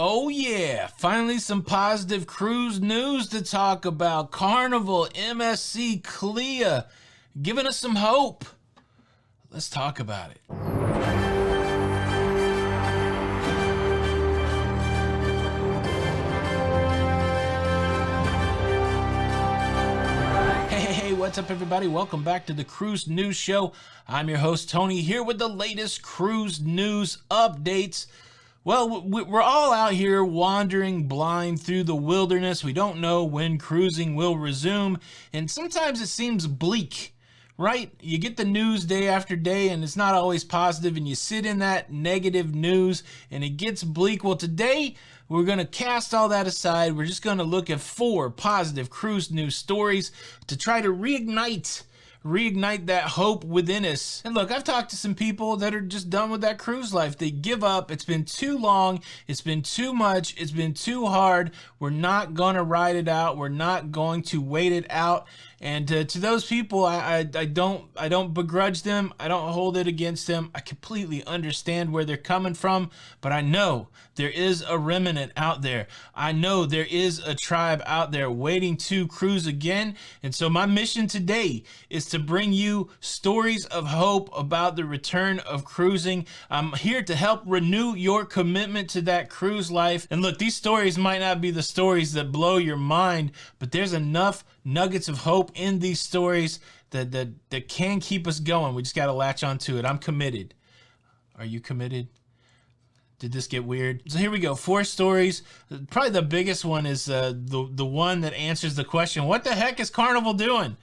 Oh yeah, finally some positive cruise news to talk about. Carnival, MSC, CLIA, giving us some hope. Let's talk about it. Hey, what's up everybody? Welcome back to the Cruise News Show. I'm your host Tony, here with the latest cruise news updates. Well, we're all out here wandering blind through the wilderness. We don't know when cruising will resume, and sometimes it seems bleak, right? You get the news day after day, and it's not always positive, and you sit in that negative news, and it gets bleak. Well, today, we're going to cast all that aside. We're just going to look at 4 positive cruise news stories to try to reignite that hope within us. And look, I've talked to some people that are just done with that cruise life. They give up. It's been too long. It's been too much. It's been too hard. We're not going to ride it out. We're not going to wait it out. And to those people, I don't begrudge them. I don't hold it against them. I completely understand where they're coming from, but I know there is a remnant out there. I know there is a tribe out there waiting to cruise again. And so my mission today is to bring you stories of hope about the return of cruising. I'm here to help renew your commitment to that cruise life. And look, these stories might not be the stories that blow your mind, but there's enough nuggets of hope in these stories that can keep us going. We just got to latch onto it. I'm committed. Are you committed? Did this get weird? So here we go. 4 stories. Probably the biggest one is the one that answers the question, what the heck is Carnival doing?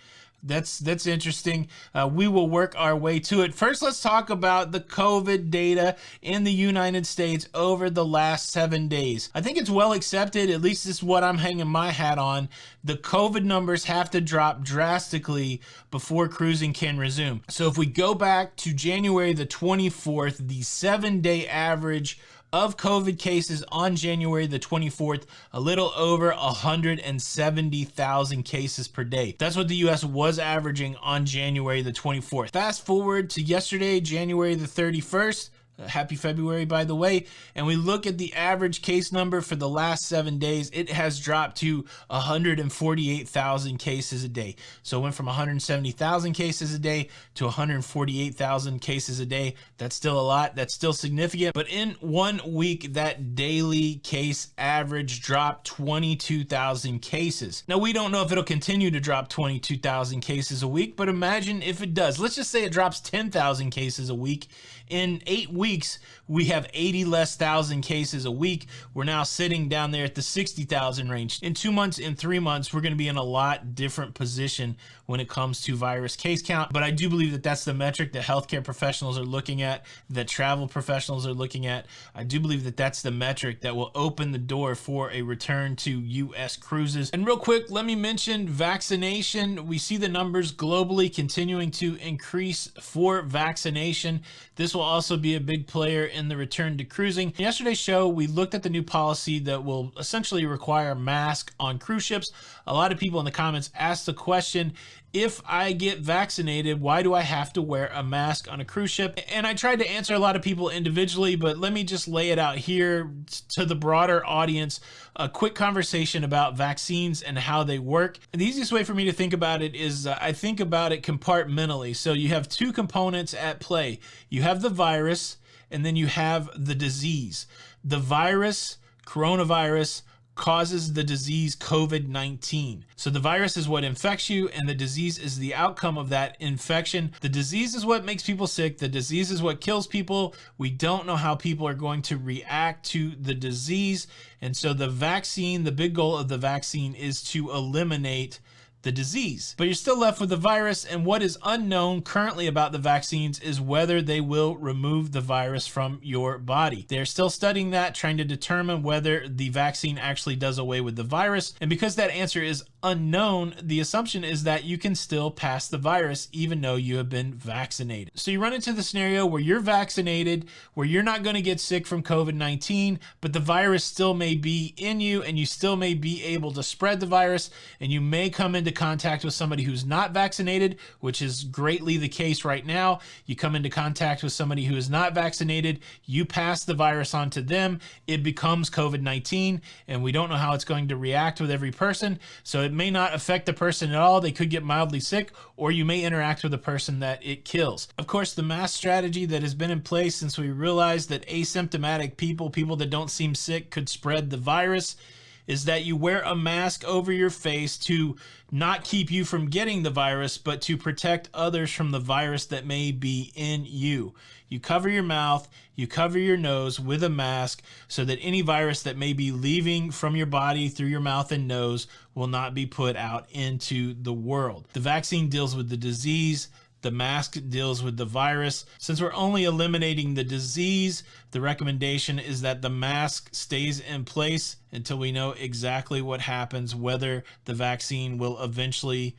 That's interesting. We will work our way to it. First, let's talk about the COVID data in the United States over the last 7 days. I think it's well accepted, at least this is what I'm hanging my hat on. The COVID numbers have to drop drastically before cruising can resume. So if we go back to January the 24th, the 7-day average of COVID cases on January the 24th, a little over 170,000 cases per day. That's what the US was averaging on January the 24th. Fast forward to yesterday, January the 31st. Happy February, by the way. And we look at the average case number for the last 7 days. It has dropped to 148,000 cases a day. So it went from 170,000 cases a day to 148,000 cases a day. That's still a lot. That's still significant. But in 1 week, that daily case average dropped 22,000 cases. Now, we don't know if it'll continue to drop 22,000 cases a week, but imagine if it does. Let's just say it drops 10,000 cases a week. In 8 weeks, we have 80 less thousand cases a week. We're now sitting down there at the 60,000 range. In 2 months, in 3 months, we're going to be in a lot different position when it comes to virus case count. But I do believe that that's the metric that healthcare professionals are looking at, that travel professionals are looking at. I do believe that that's the metric that will open the door for a return to U.S. cruises. And real quick, let me mention vaccination. We see the numbers globally continuing to increase for vaccination. This will also be a big player in the return to cruising. In yesterday's show, we looked at the new policy that will essentially require masks on cruise ships. A lot of people in the comments asked the question, if I get vaccinated, why do I have to wear a mask on a cruise ship? And I tried to answer a lot of people individually, but let me just lay it out here to the broader audience. A quick conversation about vaccines and how they work. And the easiest way for me to think about it is I think about it compartmentally. So you have 2 components at play. You have the virus, and then you have the disease. The virus, coronavirus, causes the disease COVID-19. So the virus is what infects you, and the disease is the outcome of that infection. The disease is what makes people sick. The disease is what kills people. We don't know how people are going to react to the disease. And so the vaccine, the big goal of the vaccine is to eliminate the disease. But you're still left with the virus, and what is unknown currently about the vaccines is whether they will remove the virus from your body. They're still studying that, trying to determine whether the vaccine actually does away with the virus. And because that answer is unknown, the assumption is that you can still pass the virus even though you have been vaccinated. So you run into the scenario where you're vaccinated, where you're not going to get sick from COVID-19, but the virus still may be in you, and you still may be able to spread the virus, and you may come into into contact with somebody who's not vaccinated, which is greatly the case right now. You come into contact with somebody who is not vaccinated, you pass the virus on to them, it becomes COVID-19, and we don't know how it's going to react with every person. So it may not affect the person at all. They could get mildly sick, or you may interact with a person that it kills. Of course, the mask strategy that has been in place since we realized that asymptomatic people that don't seem sick, could spread the virus, is that you wear a mask over your face to not keep you from getting the virus, but to protect others from the virus that may be in you. You cover your mouth, you cover your nose with a mask so that any virus that may be leaving from your body through your mouth and nose will not be put out into the world. The vaccine deals with the disease. The mask deals with the virus. Since we're only eliminating the disease, the recommendation is that the mask stays in place until we know exactly what happens, whether the vaccine will eventually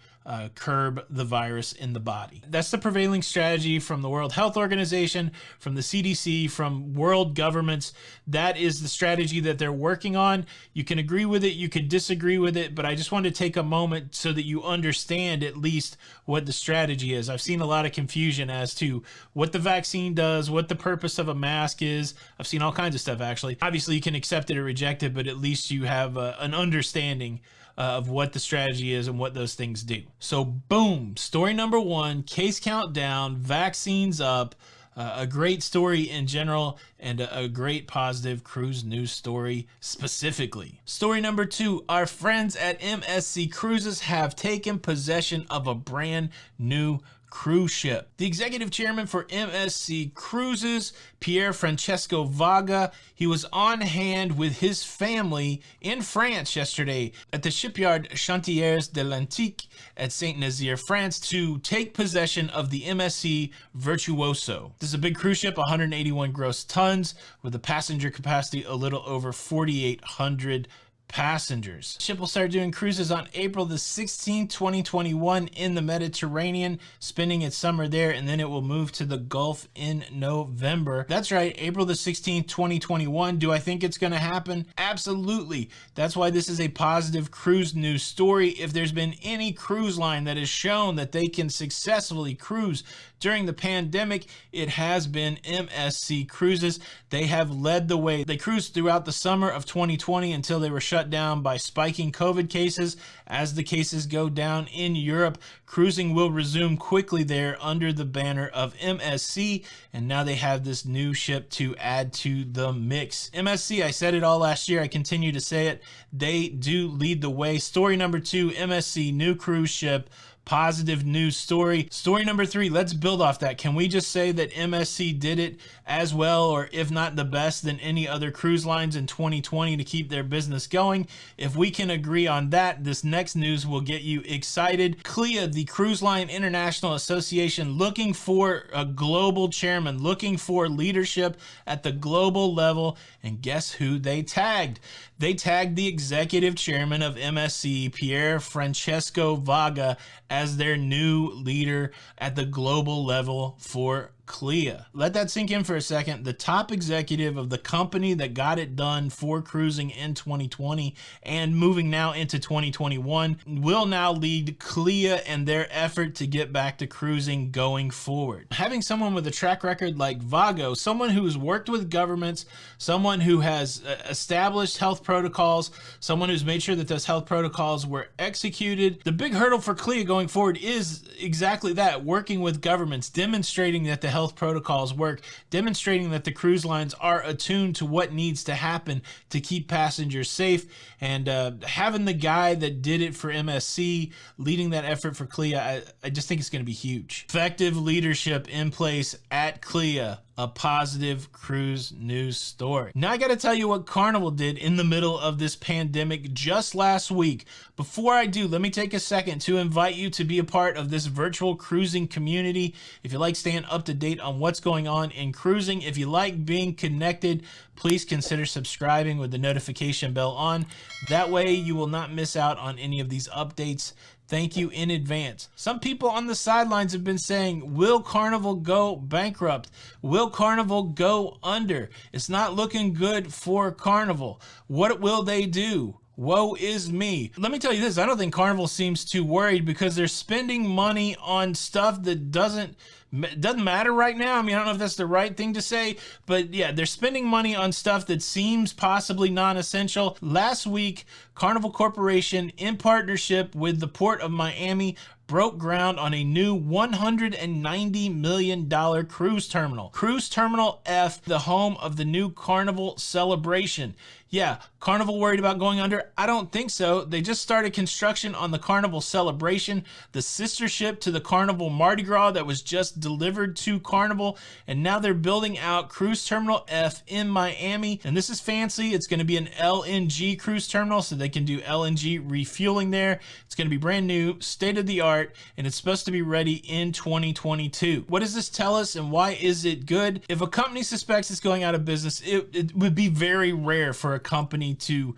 curb the virus in the body. That's the prevailing strategy from the World Health Organization, from the CDC, from world governments. That is the strategy that they're working on. You can agree with it, you can disagree with it, but I just want to take a moment so that you understand at least what the strategy is. I've seen a lot of confusion as to what the vaccine does, what the purpose of a mask is. I've seen all kinds of stuff, actually. Obviously, you can accept it or reject it, but at least you have an understanding of what the strategy is and what those things do. So boom, story number one, case count down, vaccines up, a great story in general, and a great positive cruise news story specifically. Story number two, our friends at MSC Cruises have taken possession of a brand new cruise ship. The executive chairman for MSC Cruises, Pierre Francesco Vaga, he was on hand with his family in France yesterday at the shipyard Chantiers de l'Antique at Saint-Nazaire, France, to take possession of the MSC Virtuoso. This is a big cruise ship, 181 gross tons, with a passenger capacity a little over 4,800 passengers. The ship will start doing cruises on April the 16th, 2021 in the Mediterranean, spending its summer there, and then it will move to the Gulf in November. That's right, April the 16th, 2021. Do I think it's going to happen? Absolutely. That's why this is a positive cruise news story. If there's been any cruise line that has shown that they can successfully cruise during the pandemic, it has been MSC Cruises. They have led the way. They cruised throughout the summer of 2020 until they were shut down by spiking COVID cases. As the cases go down in Europe, cruising will resume quickly there under the banner of MSC, and now they have this new ship to add to the mix. MSC, I said it all last year, I continue to say it, they do lead the way. Story number two, MSC new cruise ship. Positive news story. Story number three, let's build off that. Can we just say that MSC did it as well, or if not the best, than any other cruise lines in 2020 to keep their business going? If we can agree on that, this next news will get you excited. CLIA, the Cruise Line International Association, looking for a global chairman, looking for leadership at the global level, and guess who they tagged? They tagged the executive chairman of MSC, Pierre Francesco Vaga, as their new leader at the global level for CLIA. Let that sink in for a second. The top executive of the company that got it done for cruising in 2020 and moving now into 2021 will now lead CLIA and their effort to get back to cruising going forward. Having someone with a track record like Vago, someone who has worked with governments, someone who has established health protocols, someone who's made sure that those health protocols were executed. The big hurdle for CLIA going forward is exactly that, working with governments, demonstrating that the health protocols work, demonstrating that the cruise lines are attuned to what needs to happen to keep passengers safe, and having the guy that did it for MSC leading that effort for CLIA, I just think it's going to be huge. Effective leadership in place at CLIA. A positive cruise news story. Now I got to tell you what Carnival did in the middle of this pandemic just last week. Before I do, let me take a second to invite you to be a part of this virtual cruising community. If you like staying up to date on what's going on in cruising, if you like being connected, please consider subscribing with the notification bell on. That way you will not miss out on any of these updates. Thank you in advance. Some people on the sidelines have been saying, will Carnival go bankrupt? Will Carnival go under? It's not looking good for Carnival. What will they do? Woe is me. Let me tell you this, I don't think Carnival seems too worried because they're spending money on stuff that doesn't matter right now. I mean, I don't know if that's the right thing to say, but yeah, they're spending money on stuff that seems possibly non-essential. Last week, Carnival Corporation, in partnership with the Port of Miami, broke ground on a new $190 million cruise terminal. Cruise Terminal F, the home of the new Carnival celebration. Yeah, Carnival worried about going under? I don't think so. They just started construction on the Carnival celebration, the sister ship to the Carnival Mardi Gras that was just delivered to Carnival, and now they're building out Cruise Terminal F in Miami, and this is fancy. It's going to be an LNG cruise terminal, so they can do LNG refueling there. It's going to be brand new, state-of-the-art, and it's supposed to be ready in 2022. What does this tell us, and why is it good? If a company suspects it's going out of business, it would be very rare for a company to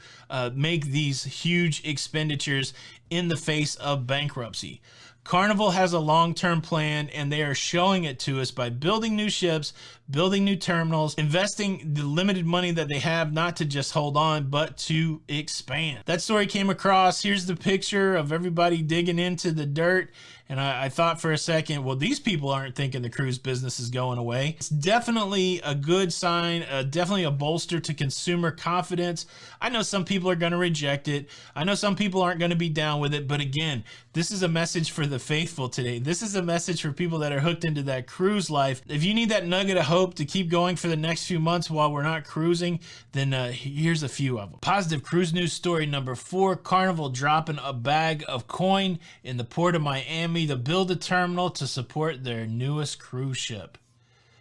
make these huge expenditures in the face of bankruptcy. Carnival has a long-term plan, and they are showing it to us by building new ships, building new terminals, investing the limited money that they have, not to just hold on, but to expand. That story came across. Here's the picture of everybody digging into the dirt. And I thought for a second, well, these people aren't thinking the cruise business is going away. It's definitely a good sign, definitely a bolster to consumer confidence. I know some people are going to reject it. I know some people aren't going to be down with it. But again, this is a message for the faithful today. This is a message for people that are hooked into that cruise life. If you need that nugget of hope to keep going for the next few months while we're not cruising, then here's a few of them. Positive cruise news story number 4, Carnival dropping a bag of coin in the Port of Miami to build a terminal to support their newest cruise ship.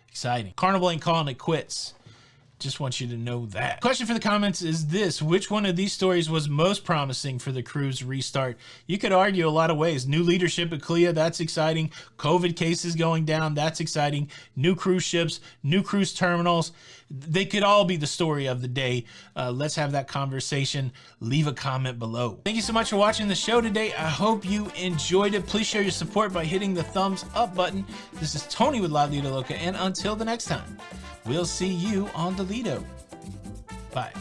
Exciting. Carnival ain't calling it quits. Just want you to know that. Question for the comments is this: which one of these stories was most promising for the cruise restart? You could argue a lot of ways. New leadership at CLIA, that's exciting. COVID cases going down, that's exciting. New cruise ships, new cruise terminals. They could all be the story of the day. Let's have that conversation. Leave a comment below. Thank you so much for watching the show today. I hope you enjoyed it. Please show your support by hitting the thumbs up button. This is Tony with Lido Loca, and until the next time, we'll see you on the Lido. Bye.